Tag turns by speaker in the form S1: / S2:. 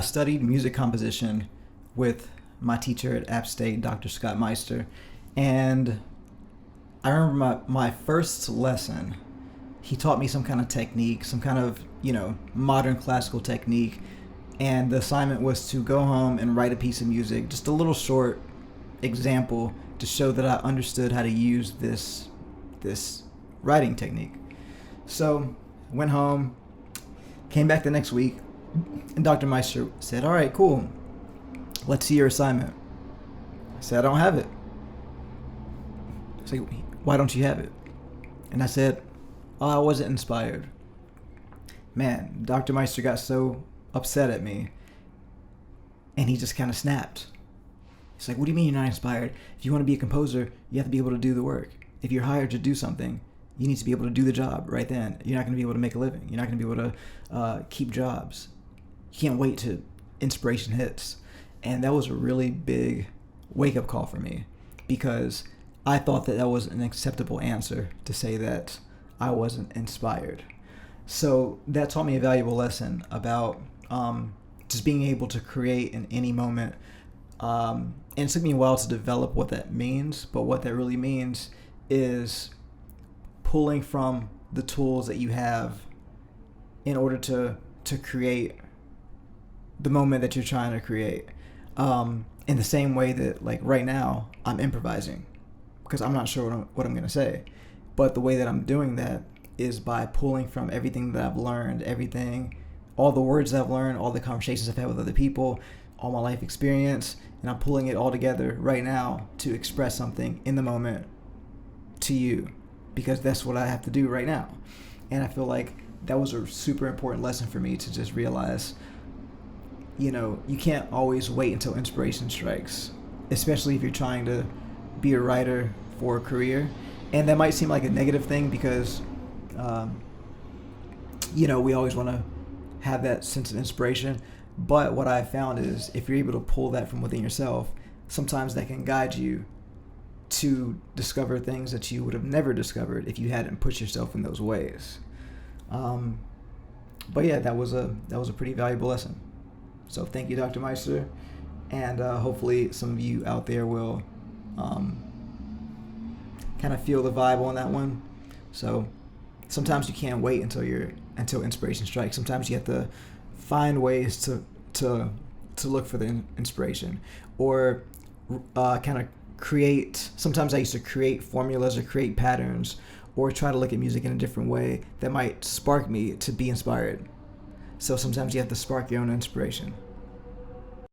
S1: studied music composition with my teacher at App State, Dr. Scott Meister, and I remember my first lesson. He taught me some kind of technique, some kind of modern classical technique, and the assignment was to go home and write a piece of music, just a little short example to show that I understood how to use this writing technique. So went home, came back the next week, and Dr. Meister said, "All right, cool. Let's see your assignment." I said, "I don't have it." He's like, "Why don't you have it?" And I said, "Oh, I wasn't inspired." Man, Dr. Meister got so upset at me, and he just kind of snapped. He's like, "What do you mean you're not inspired? If you want to be a composer, you have to be able to do the work. If you're hired to do something, you need to be able to do the job right then. You're not going to be able to make a living. You're not going to be able to keep jobs. You can't wait till inspiration hits." And that was a really big wake-up call for me, because I thought that was an acceptable answer to say that I wasn't inspired. So that taught me a valuable lesson about just being able to create in any moment. And it took me a while to develop what that means, but what that really means is pulling from the tools that you have in order to create the moment that you're trying to create. In the same way that, like, right now I'm improvising because I'm not sure what I'm going to say, but the way that I'm doing that is by pulling from everything that I've learned, all the words that I've learned, all the conversations I've had with other people, all my life experience, and I'm pulling it all together right now to express something in the moment to you, because that's what I have to do right now. And I feel like that was a super important lesson for me, to just realize, you can't always wait until inspiration strikes, especially if you're trying to be a writer for a career. And that might seem like a negative thing because, we always want to have that sense of inspiration. But what I found is, if you're able to pull that from within yourself, sometimes that can guide you to discover things that you would have never discovered if you hadn't put yourself in those ways. But yeah, that was a pretty valuable lesson. So thank you, Dr. Meister, and hopefully some of you out there will kind of feel the vibe on that one. So sometimes you can't wait until inspiration strikes. Sometimes you have to find ways to look for the inspiration, or kind of create. Sometimes I used to create formulas or create patterns, or try to look at music in a different way that might spark me to be inspired. So sometimes you have to spark your own inspiration.